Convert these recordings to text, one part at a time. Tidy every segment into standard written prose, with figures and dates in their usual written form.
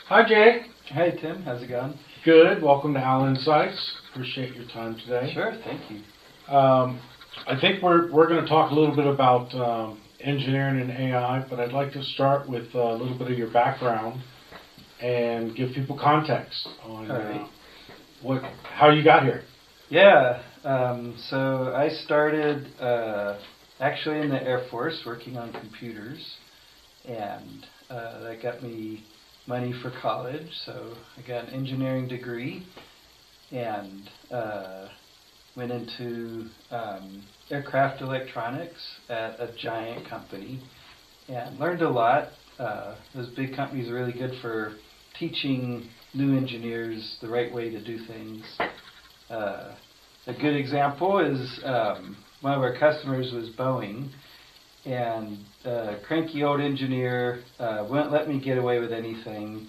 Hi, Jay. Hey, Tim. How's it going? Good. Welcome to Al Insights. Appreciate your time today. Sure. Thank you. I think we're going to talk a little bit about engineering and AI, but I'd like to start with a little bit of your background and give people context on how you got here. Yeah. So I started actually in the Air Force working on computers, and that got me money for college. So I got an engineering degree and went into aircraft electronics at a giant company and learned a lot. Those big companies are really good for teaching new engineers the right way to do things. A good example is one of our customers was Boeing, and a cranky old engineer wouldn't let me get away with anything,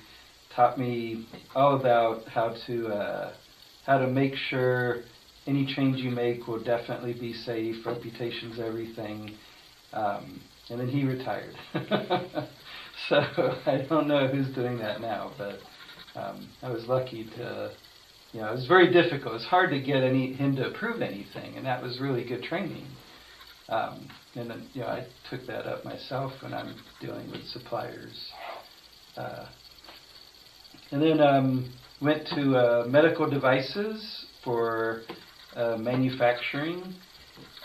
taught me all about how to make sure any change you make will definitely be safe, reputation's everything, and then he retired. So I don't know who's doing that now, but I was lucky to, it was very difficult. It's hard to get him to approve anything, and that was really good training. And then, I took that up myself when I'm dealing with suppliers. And then went to medical devices for manufacturing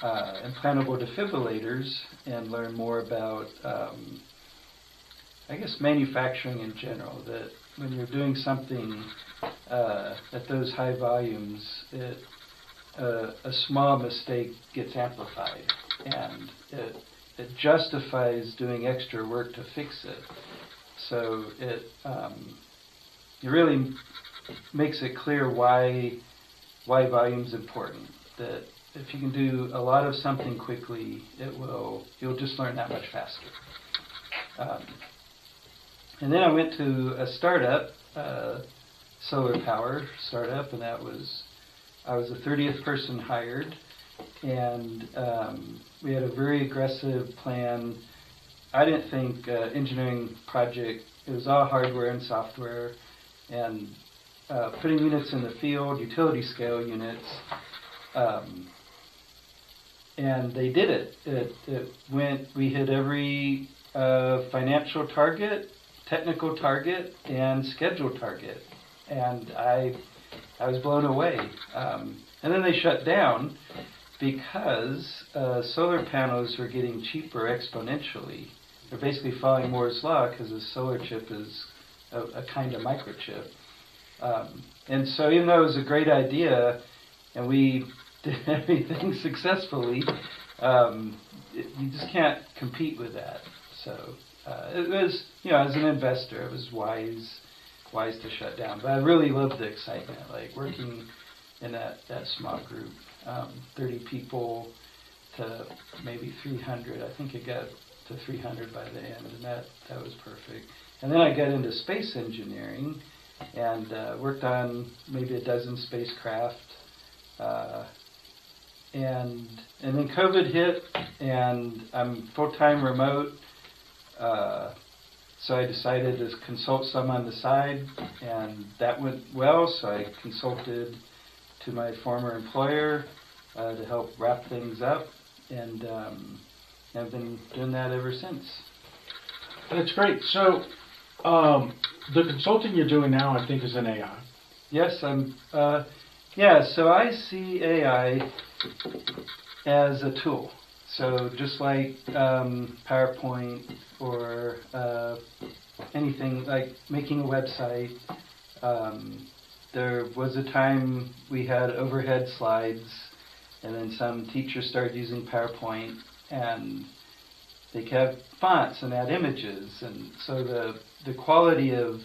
implantable defibrillators and learn more about, manufacturing in general. That when you're doing something at those high volumes, a small mistake gets amplified, and it justifies doing extra work to fix it. So it really makes it clear why volume's important. That if you can do a lot of something quickly, you'll just learn that much faster. And then I went to a startup, solar power startup, and I was the 30th person hired, and we had a very aggressive plan. I didn't think engineering project, it was all hardware and software, and putting units in the field, utility scale units, and they did it. We hit every financial target, technical target, and schedule target, and I was blown away. And then they shut down because solar panels were getting cheaper exponentially. They're basically following Moore's law because the solar chip is a kind of microchip. And so even though it was a great idea and we did everything successfully, you just can't compete with that. So it was, as an investor, it was wise to shut down. But I really loved the excitement, like working in that small group, 30 people to maybe 300. I think it got to 300 by the end, and that was perfect. And then I got into space engineering and worked on maybe a dozen spacecraft. And then COVID hit, and I'm full-time remote. So I decided to consult some on the side, and that went well. So I consulted to my former employer to help wrap things up, and I've been doing that ever since. That's great. So the consulting you're doing now, I think, is in AI. Yes, so I see AI as a tool. So just like PowerPoint or anything like making a website, there was a time we had overhead slides, and then some teachers started using PowerPoint, and they could have fonts and add images, and so the quality of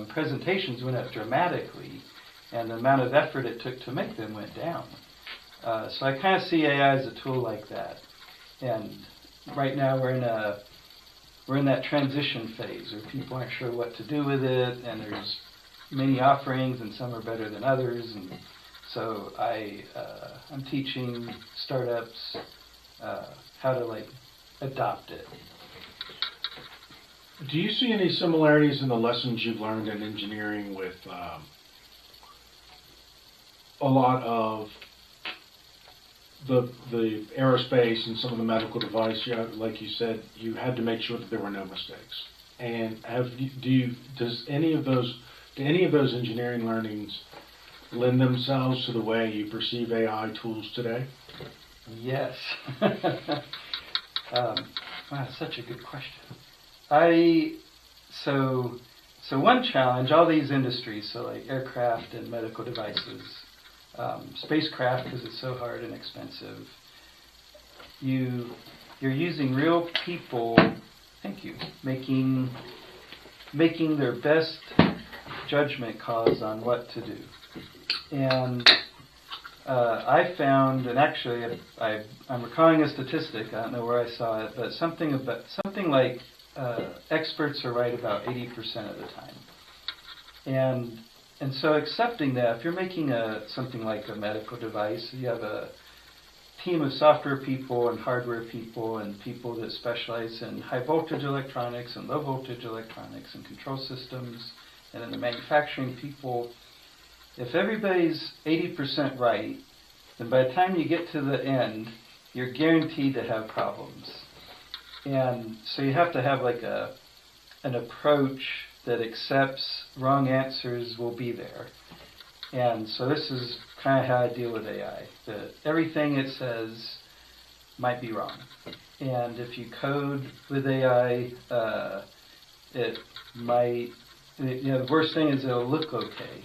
presentations went up dramatically, and the amount of effort it took to make them went down. So I kind of see AI as a tool like that. And right now we're in that transition phase where people aren't sure what to do with it, and there's many offerings, and some are better than others. And so I'm teaching startups how to adopt it. Do you see any similarities in the lessons you've learned in engineering with a lot of the aerospace and some of the medical device? Like you said, you had to make sure that there were no mistakes. And do any of those engineering learnings lend themselves to the way you perceive AI tools today? Yes. Wow, such a good question. So one challenge, all these industries, so like aircraft and medical devices, spacecraft because it's so hard and expensive. You're using real people. Thank you. Making their best judgment calls on what to do, and I found, and actually I'm recalling a statistic. I don't know where I saw it, but something like experts are right about 80% of the time, and so accepting that if you're making something like a medical device, you have a team of software people and hardware people and people that specialize in high voltage electronics and low voltage electronics and control systems, and then the manufacturing people. If everybody's 80% right, then by the time you get to the end, you're guaranteed to have problems. And so you have to have like an approach that accepts wrong answers will be there. And so this is kind of how I deal with AI, that everything it says might be wrong. And if you code with AI, it might, the worst thing is it'll look okay,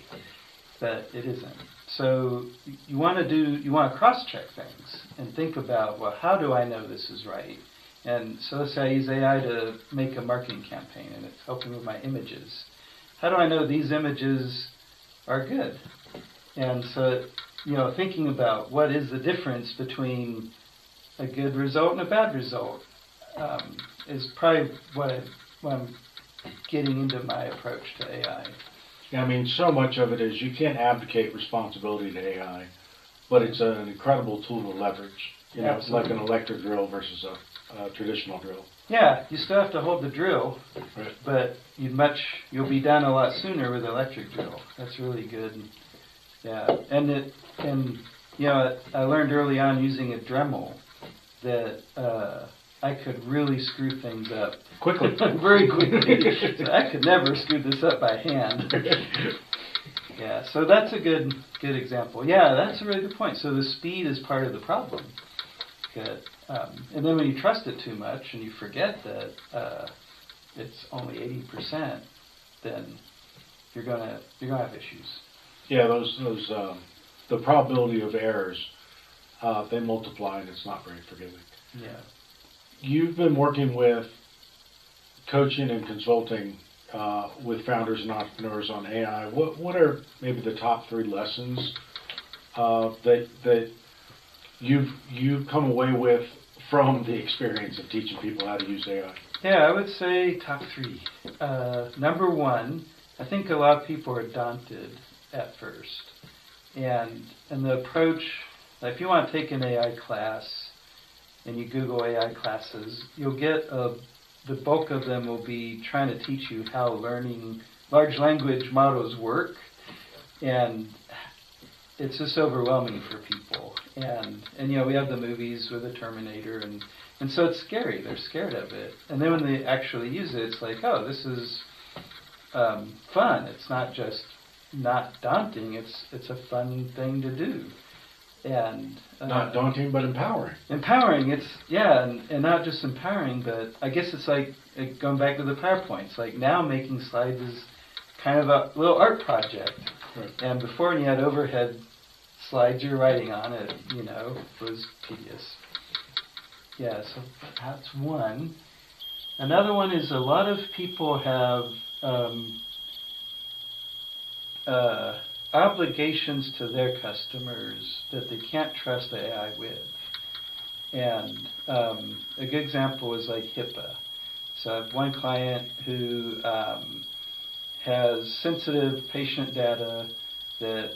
but it isn't. So you want to cross-check things and think about, well, how do I know this is right? And so let's say I use AI to make a marketing campaign and it's helping with my images. How do I know these images are good? And so, thinking about what is the difference between a good result and a bad result is probably what I'm getting into my approach to AI. Yeah, I mean, so much of it is you can't abdicate responsibility to AI, but it's an incredible tool to leverage. It's like an electric drill versus a traditional drill. Yeah, you still have to hold the drill, right. But you'll be done a lot sooner with an electric drill. That's really good. Yeah, and I learned early on using a Dremel that I could really screw things up Quickly. very quickly. So I could never screw this up by hand. Yeah, so that's a good example. Yeah, that's a really good point. So the speed is part of the problem. Good. And then when you trust it too much and you forget that it's only 80%, then you're gonna have issues. Yeah, those the probability of errors, they multiply and it's not very forgiving. Yeah. You've been working with coaching and consulting with founders and entrepreneurs on AI. What are maybe the top 3 lessons that you've come away with from the experience of teaching people how to use AI? Yeah, I would say top 3. Number 1, I think a lot of people are daunted at first, and the approach. If you want to take an AI class and you Google AI classes, you'll get the bulk of them will be trying to teach you how learning large language models work, and it's just overwhelming for people. And we have the movies with the Terminator, and so it's scary. They're scared of it. And then when they actually use it, it's like, oh, this is fun. It's not just not daunting. It's a fun thing to do. And not daunting, but empowering. Empowering. And not just empowering, but I guess it's like going back to the PowerPoints. Like now, making slides is kind of a little art project. Right. And before, when you had overhead slides you're writing on, it was tedious. Yeah, so that's one. Another one is a lot of people have obligations to their customers that they can't trust the AI with. And a good example is like HIPAA. So I have one client who has sensitive patient data that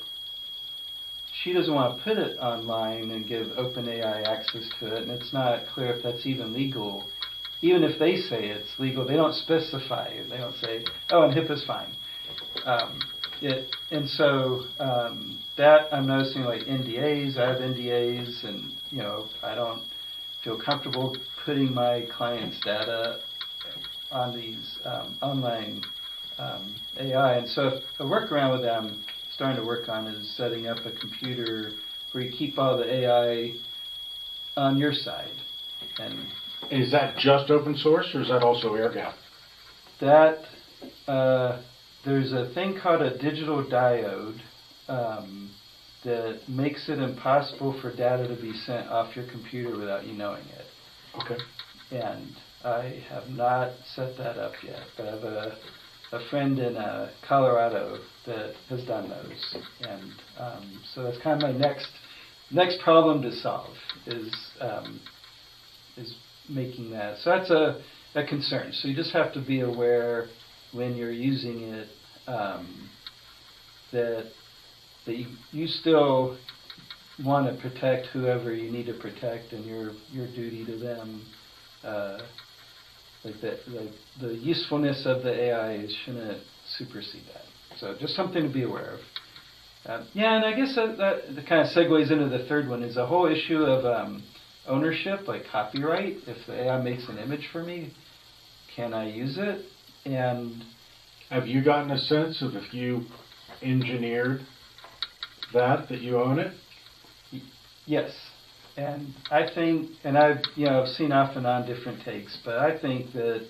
she doesn't want to put it online and give OpenAI access to it, and it's not clear if that's even legal even if they say it's legal, they don't specify. They don't say, oh, and HIPAA's fine. That I'm noticing, like NDAs, I have NDAs, and I don't feel comfortable putting my clients' data on these online AI. And so a workaround with them I'm starting to work on is setting up a computer where you keep all the AI on your side. And is that just open source, or is that also air gap? That there's a thing called a digital diode that makes it impossible for data to be sent off your computer without you knowing it. Okay. And I have not set that up yet, but I have a friend in Colorado that has done those, and so that's kind of my next problem to solve is making that. So that's a concern. So you just have to be aware when you're using it that you still want to protect whoever you need to protect, and your duty to them. Like the usefulness of the AI shouldn't supersede that. So just something to be aware of. And I guess that kind of segues into the third one, is the whole issue of ownership, like copyright. If the AI makes an image for me, can I use it? And have you gotten a sense of, if you engineered that you own it? Yes. And I think, and I've seen off and on different takes, but I think that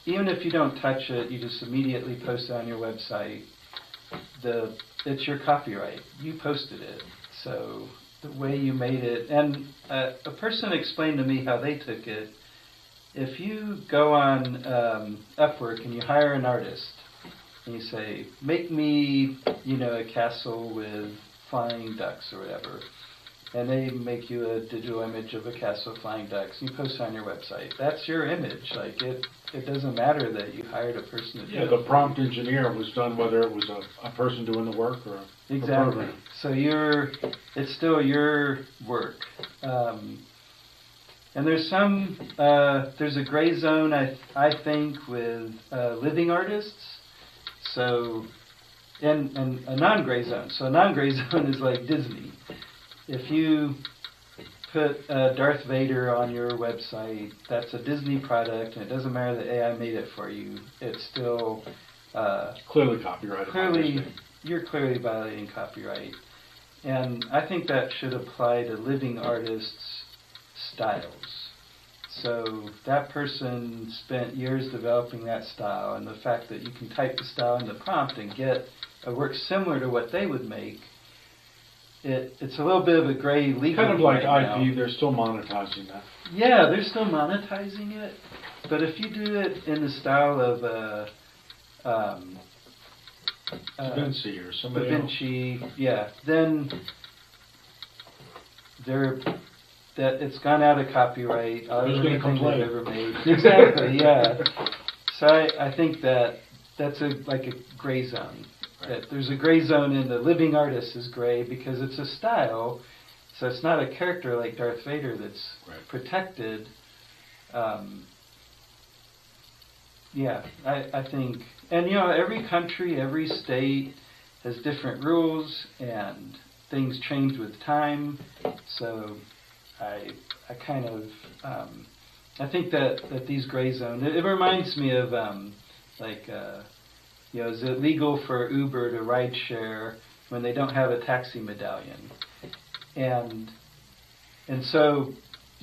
even if you don't touch it, you just immediately post it on your website, it's your copyright. You posted it. So the way you made it, and a person explained to me how they took it. If you go on Upwork and you hire an artist, and you say, make me, a castle with flying ducks or whatever, and they make you a digital image of a castle of flying ducks, and you post it on your website. That's your image. Like it doesn't matter that you hired a person to do it. The prompt engineer was done whether it was a person doing the work or a program. So it's still your work. And there's there's a gray zone, I think, with living artists. So, and a non-gray zone. So a non-gray zone is like Disney. If you put Darth Vader on your website, that's a Disney product, and it doesn't matter that AI made it for you. It's still clearly copyrighted. You're clearly violating copyright. And I think that should apply to living artists' styles. So that person spent years developing that style, and the fact that you can type the style in the prompt and get a work similar to what they would make, it's a little bit of a gray legal. Kind of like right IP, now. they're still monetizing that. Yeah, they're still monetizing it, but if you do it in the style of Da Vinci or somebody Da Vinci, yeah, then it's gone out of copyright. Who's going to complain? Ever made. Exactly, yeah. So I think that's like a gray zone. Right. That there's a gray zone in the living artist is gray because it's a style, so it's not a character like Darth Vader that's protected. I think, and every country, every state has different rules, and things change with time. So I kind of I think that these gray zones. It reminds me of is it legal for Uber to ride share when they don't have a taxi medallion? And so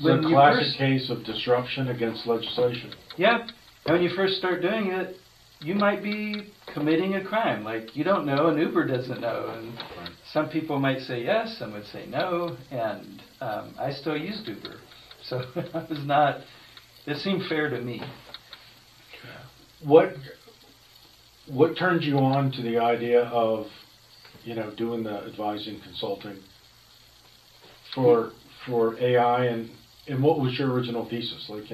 when it's a classic case of disruption against legislation. Yeah, and when you first start doing it, you might be committing a crime. Like, you don't know, and Uber doesn't know. And some people might say yes, some would say no, and I still used Uber. So it seemed fair to me. What turned you on to the idea of, doing the advising consulting for AI, and what was your original thesis? Like,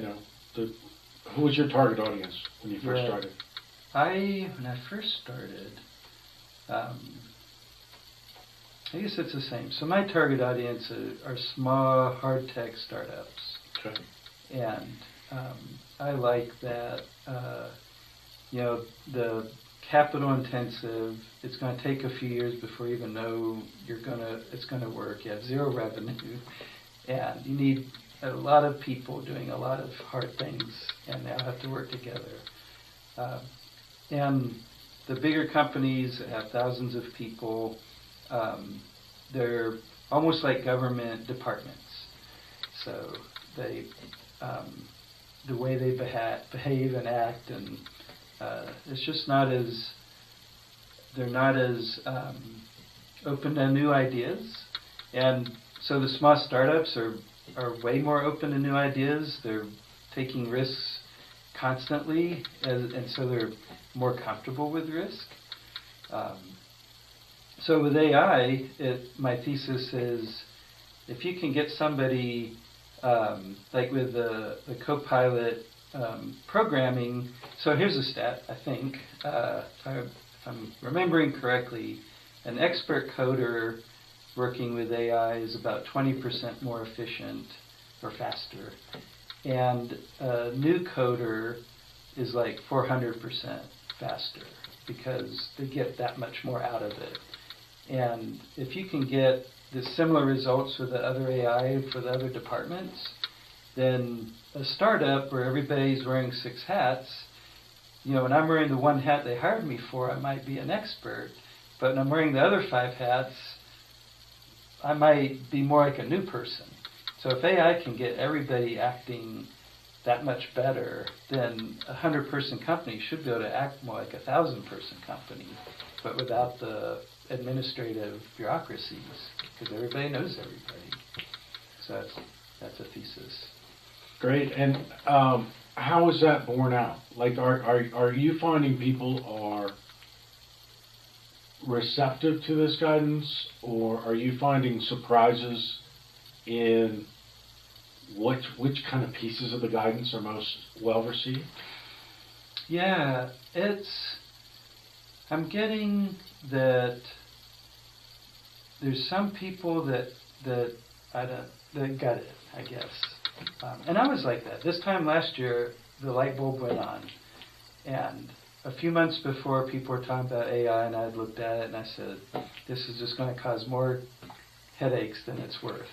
who was your target audience when you first started? When I first started, I guess it's the same. So my target audience are small, hard tech startups. Okay. And I like that, the capital intensive, it's going to take a few years before you even know it's going to work. You have zero revenue, and you need a lot of people doing a lot of hard things, and they all have to work together. And the bigger companies that have thousands of people, they're almost like government departments. So they, the way they behave and act, and it's just they're not as open to new ideas. And so the small startups are way more open to new ideas. They're taking risks constantly, and so they're more comfortable with risk. So with AI, my thesis is if you can get somebody, like with the Copilot programming, so here's a stat, I think, if I'm remembering correctly, an expert coder working with AI is about 20% more efficient or faster. And a new coder is like 400% faster because they get that much more out of it. And if you can get the similar results with the other AI for the other departments, then a startup where everybody's wearing 6 hats, when I'm wearing the one hat they hired me for, I might be an expert. But when I'm wearing the other 5 hats, I might be more like a new person. So if AI can get everybody acting that much better, then a 100-person company should be able to act more like a 1,000-person company, but without the administrative bureaucracies, because everybody knows everybody. So that's a thesis. Great. And how is that borne out? Like, are you finding people are receptive to this guidance, or are you finding surprises in which kind of pieces of the guidance are most well received? Yeah, I'm getting that there's some people that got it, I guess. And I was like that. This time last year, the light bulb went on. And a few months before, people were talking about AI, and I had looked at it, and I said, this is just going to cause more headaches than it's worth.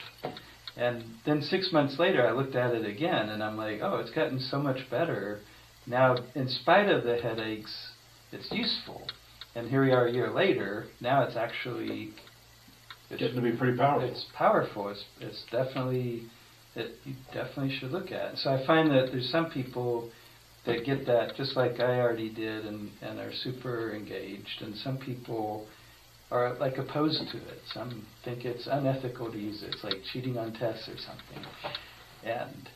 And then 6 months later, I looked at it again, and I'm like, oh, it's gotten so much better. Now, in spite of the headaches, it's useful. And here we are a year later. Now it's actually getting to be pretty powerful. It's powerful. It's definitely you definitely should look at. So I find that there's some people that get that just like I already did and are super engaged, and some people are like opposed to it. Some think it's unethical to use it. It's like cheating on tests or something. And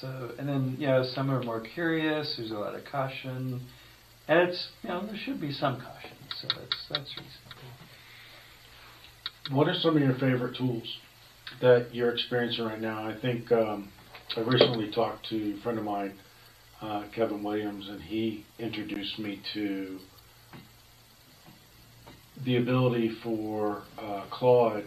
so, and then, some are more curious, there's a lot of caution, and it's, there should be some caution, so that's reasonable. What are some of your favorite tools that you're experiencing right now? I think I recently talked to a friend of mine, Kevin Williams, and he introduced me to the ability for Claude,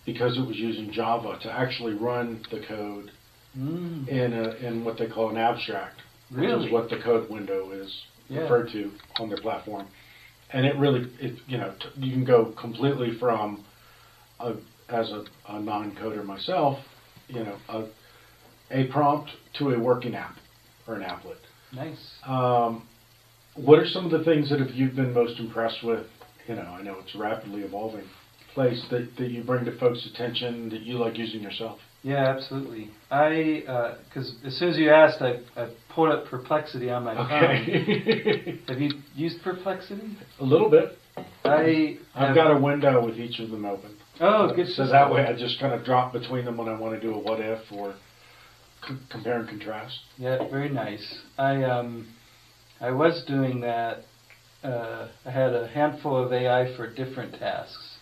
because it was using Java, to actually run the code in what they call an abstract, which is what the code window is referred to on their platform. And you can go completely from, as a non-coder myself, a prompt to a working app or an applet. Nice. What are some of the things that you've been most impressed with? I know it's a rapidly evolving place that you bring to folks' attention that you like using yourself. Yeah, absolutely. Because as soon as you asked, I pulled up Perplexity on my phone. Have you used Perplexity? A little bit. I've got a window with each of them open. Oh, good. So that way I just kind of drop between them when I want to do a what if or compare and contrast. Yeah, very nice. I was doing that. I had a handful of AI for different tasks,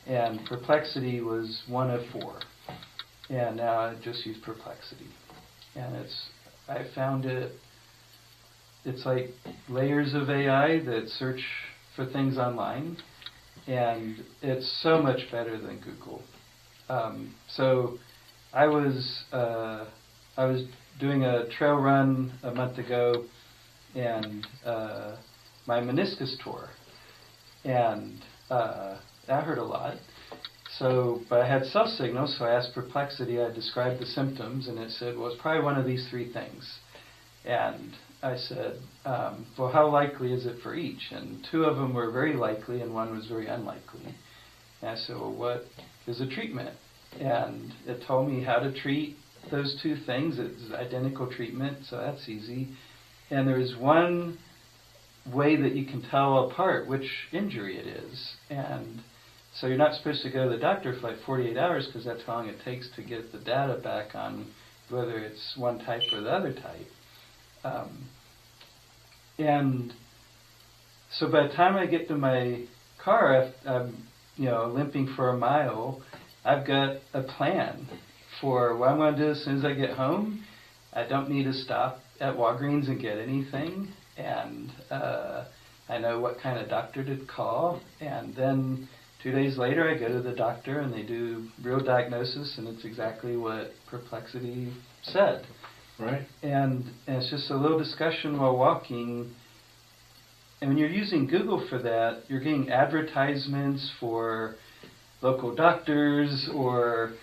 and Perplexity was one of 4. And now I just use Perplexity, and I found it's like layers of AI that search for things online, and it's so much better than Google. So I was doing a trail run a month ago, and my meniscus tore, and that hurt a lot. So, but I had cell signals, so I asked Perplexity. I described the symptoms, and it said, well, it's probably one of these three things. And I said, well, how likely is it for each? And two of them were very likely, and one was very unlikely. And I said, well, what is the treatment? And it told me how to treat those two things. It's identical treatment, so that's easy. And there's one way that you can tell apart which injury it is. And so you're not supposed to go to the doctor for like 48 hours because that's how long it takes to get the data back on whether it's one type or the other type. And so by the time I get to my car, I'm limping for a mile, I've got a plan for what I'm going to do as soon as I get home. I don't need to stop at Walgreens and get anything. And I know what kind of doctor to call. And then 2 days later, I go to the doctor and they do real diagnosis, and it's exactly what Perplexity said. Right. And it's just a little discussion while walking. And when you're using Google for that, you're getting advertisements for local doctors or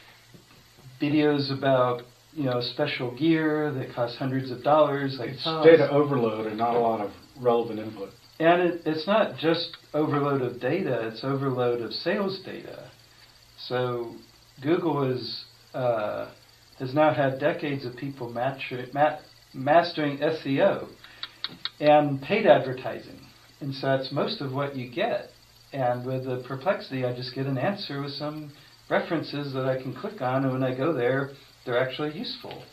videos about special gear that costs hundreds of dollars. Like it's data overload and not a lot of relevant input. And it's not just overload of data, it's overload of sales data. So Google has now had decades of people mastering SEO and paid advertising. And so that's most of what you get. And with the Perplexity, I just get an answer with some references that I can click on, and when I go there, they're actually useful.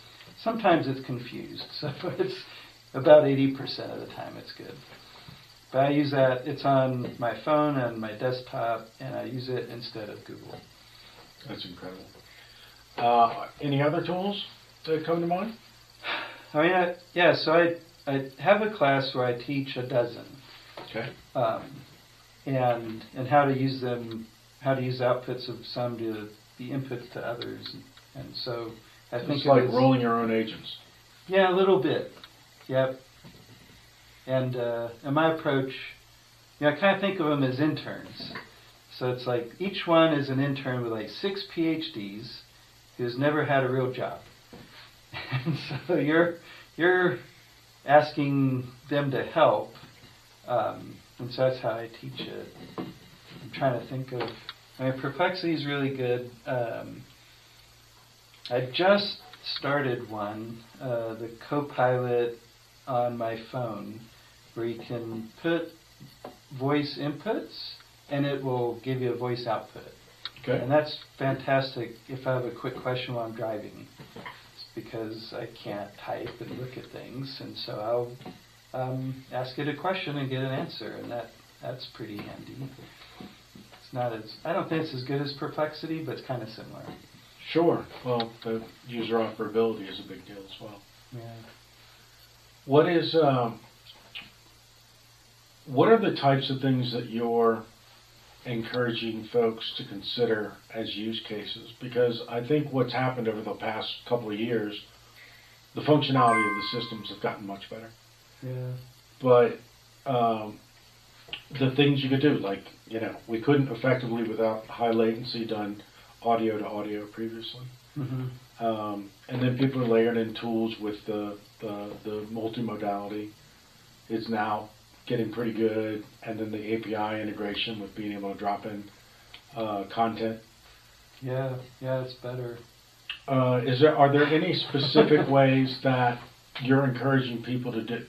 Sometimes it's confused, so it's about 80% of the time it's good. But I use that, it's on my phone and my desktop, and I use it instead of Google. That's incredible. Any other tools that come to mind? I mean, so I have a class where I teach a dozen. Okay. And how to use them, how to use outputs of some to be inputs to others. And so I think it's like rolling your own agents. Yeah, a little bit. Yep. And my approach, I kind of think of them as interns. So it's like each one is an intern with like 6 PhDs who's never had a real job. And so you're asking them to help. And so that's how I teach it. I'm trying to think of, Perplexity is really good. I just started one, the Copilot on my phone, where you can put voice inputs and it will give you a voice output. Okay. And that's fantastic if I have a quick question while I'm driving. It's because I can't type and look at things, and so I'll ask it a question and get an answer, and that's pretty handy. It's not as, I don't think it's as good as Perplexity, but it's kind of similar. Sure. Well, the user operability is a big deal as well. Yeah. What are the types of things that you're encouraging folks to consider as use cases? Because I think what's happened over the past couple of years, the functionality of the systems have gotten much better. Yeah. But the things you could do, like, we couldn't effectively, without high latency, done audio to audio previously. Mm-hmm. And then people are layering in tools with the multimodality. It's now getting pretty good, and then the API integration with being able to drop in content. Yeah, it's better. Are there any specific ways that you're encouraging people to do,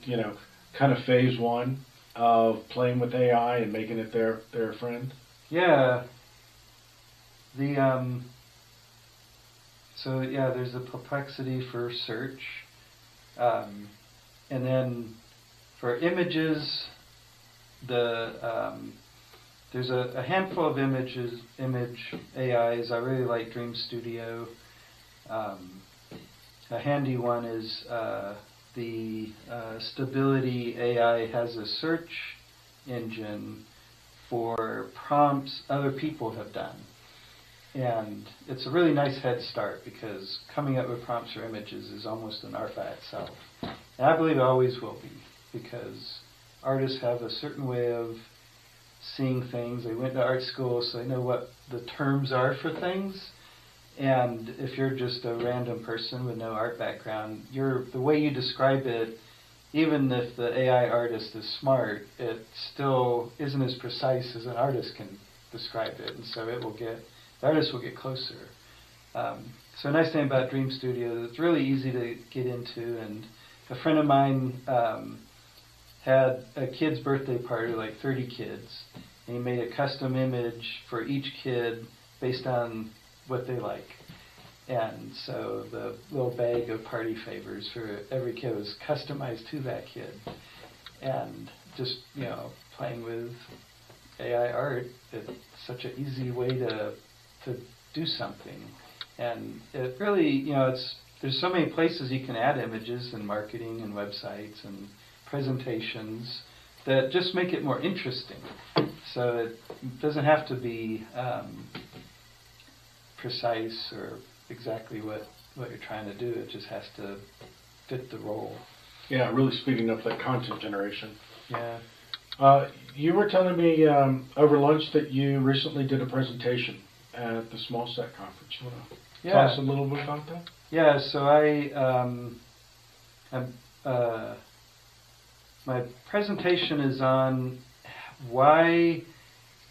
kind of phase one of playing with AI and making it their friend? Yeah. There's the Perplexity for search, and then for images, there's a handful of image AIs. I really like Dream Studio. A handy one is the Stability AI has a search engine for prompts other people have done. And it's a really nice head start because coming up with prompts for images is almost an art by itself. And I believe it always will be, because artists have a certain way of seeing things. They went to art school, so they know what the terms are for things. And if you're just a random person with no art background, the way you describe it, even if the AI artist is smart, it still isn't as precise as an artist can describe it. And so the artist will get closer. So a nice thing about Dream Studio is it's really easy to get into. And a friend of mine had a kid's birthday party, like 30 kids, and he made a custom image for each kid based on what they like. And so the little bag of party favors for every kid was customized to that kid. And just, playing with AI art, it's such an easy way to do something. And it really, there's so many places you can add images in marketing and websites and presentations that just make it more interesting. So it doesn't have to be precise or exactly what you're trying to do. It just has to fit the role. Yeah, really speeding up that content generation. Yeah. You were telling me over lunch that you recently did a presentation at the Small Set Conference. You want to tell us a little bit about that? Yeah, so my presentation is on why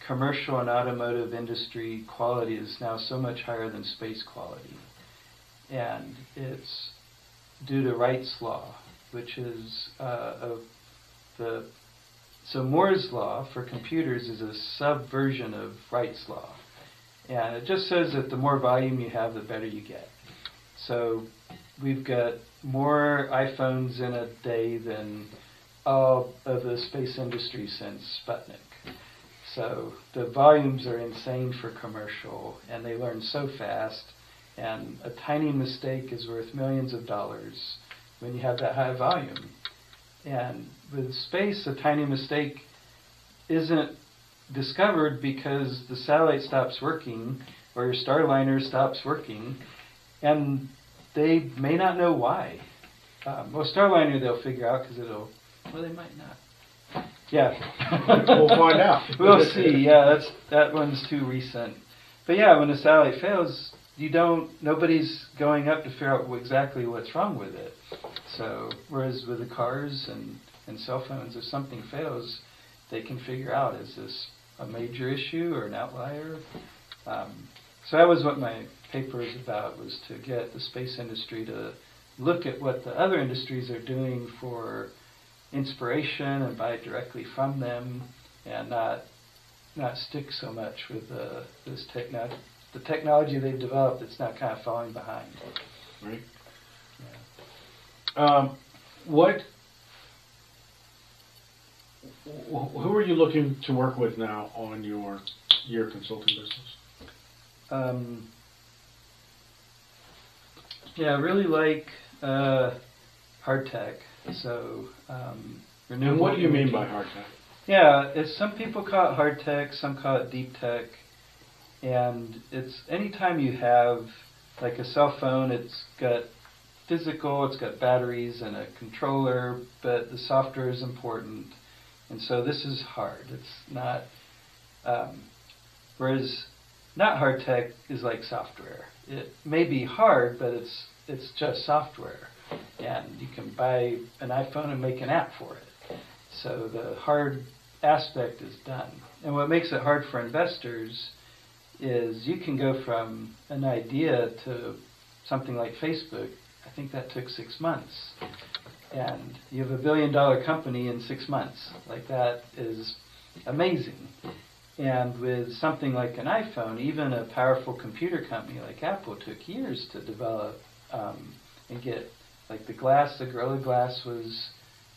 commercial and automotive industry quality is now so much higher than space quality. And it's due to Wright's law, which is so Moore's law for computers is a subversion of Wright's law. And it just says that the more volume you have, the better you get. So we've got more iPhones in a day than all of the space industry since Sputnik. So the volumes are insane for commercial, and they learn so fast, and a tiny mistake is worth millions of dollars when you have that high volume. And with space, a tiny mistake isn't discovered because the satellite stops working or your Starliner stops working, and they may not know why. Starliner they'll figure out because they might not. Yeah. We'll find out. We'll see. Yeah, that one's too recent. But yeah, when a satellite fails, nobody's going up to figure out exactly what's wrong with it. So, whereas with the cars and cell phones, if something fails, they can figure out, is this a major issue or an outlier? So that was what my paper is about, was to get the space industry to look at what the other industries are doing for inspiration and buy directly from them, and not stick so much with the technology they've developed that's now kind of falling behind. Right. Yeah. Who are you looking to work with now on your consulting business? I really like hard tech. So renewable. And what do you mean by hard tech? Yeah, some people call it hard tech, some call it deep tech, and it's anytime you have like a cell phone, it's got physical, it's got batteries and a controller, but the software is important. And so this is hard. It's not, whereas not hard tech is like software. It may be hard, but it's just software. And you can buy an iPhone and make an app for it. So the hard aspect is done. And what makes it hard for investors is you can go from an idea to something like Facebook. I think that took 6 months. And you have $1 billion company in 6 months. Like, that is amazing. And with something like an iPhone, even a powerful computer company like Apple took years to develop and get, like the Gorilla Glass was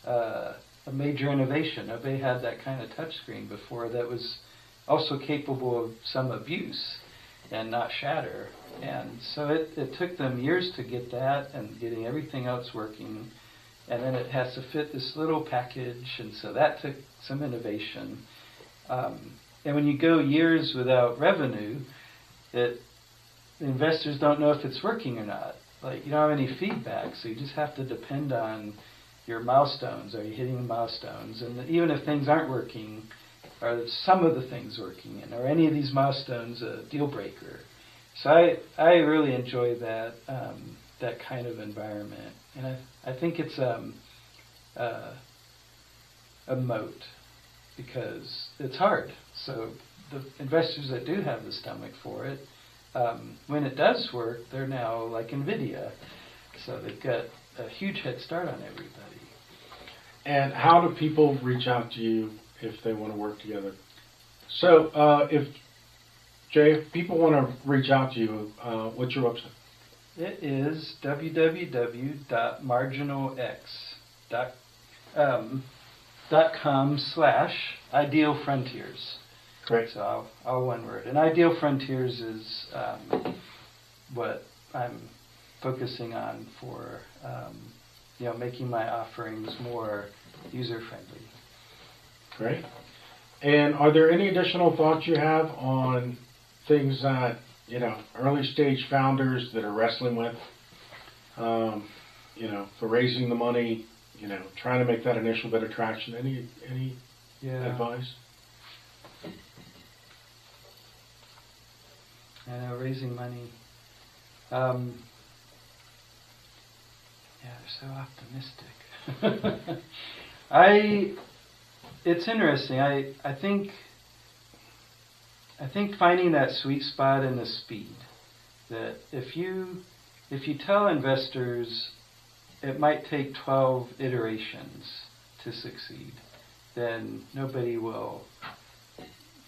a major innovation. Nobody had that kind of touchscreen before that was also capable of some abuse and not shatter. And so it took them years to get that and getting everything else working. And then it has to fit this little package, and so that took some innovation. And when you go years without revenue, it the investors don't know if it's working or not. Like, you don't have any feedback, so you just have to depend on your milestones. Are you hitting the milestones? And even if things aren't working, are some of the things working? And are any of these milestones a deal breaker? So I really enjoy that that kind of environment, and I think it's a moat because it's hard. So the investors that do have the stomach for it, when it does work, they're now like NVIDIA, so they've got a huge head start on everybody. And how do people reach out to you if they want to work together? So if people want to reach out to you, what's your website? It is www.marginalx.com/ideal-frontiers. Great. So all one word. And Ideal Frontiers is what I'm focusing on for making my offerings more user-friendly. Great. And are there any additional thoughts you have on things that, early stage founders that are wrestling with, for raising the money, trying to make that initial bit of traction? Any advice? I know, raising money. They're so optimistic. It's interesting. I think finding that sweet spot in the speed. That if you tell investors it might take 12 iterations to succeed, then nobody will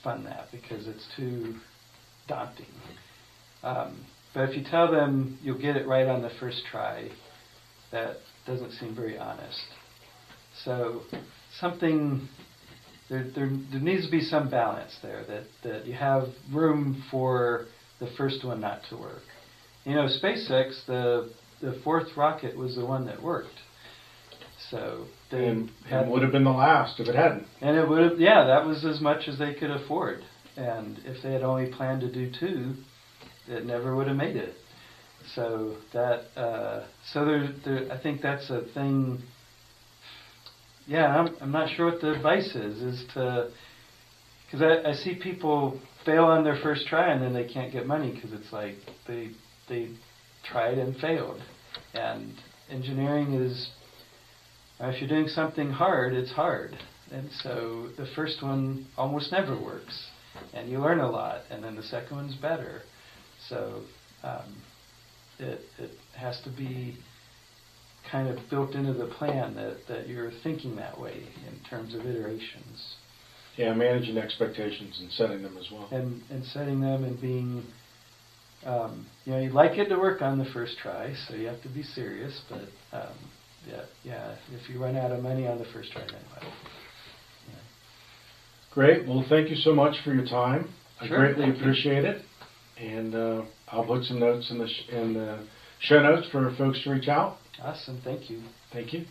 fund that because it's too daunting. But if you tell them you'll get it right on the first try, that doesn't seem very honest. So there needs to be some balance there, that you have room for the first one not to work. SpaceX, the fourth rocket was the one that worked. So and would have been the last if it hadn't. And it would have, that was as much as they could afford. And if they had only planned to do 2, it never would have made it. So that, I think that's a thing. Yeah, I'm not sure what the advice is because I see people fail on their first try and then they can't get money because it's like they tried and failed. And engineering is, if you're doing something hard, it's hard. And so the first one almost never works. And you learn a lot, and then the second one's better. So it has to be kind of built into the plan that you're thinking that way in terms of iterations. Yeah, managing expectations and setting them as well. And setting them and being, you'd like it to work on the first try, so you have to be serious, but if you run out of money on the first try, then what? Yeah. Great. Well, thank you so much for your time. I Sure, greatly appreciate it. And I'll put some notes in the show notes for folks to reach out. Awesome. Thank you. Thank you.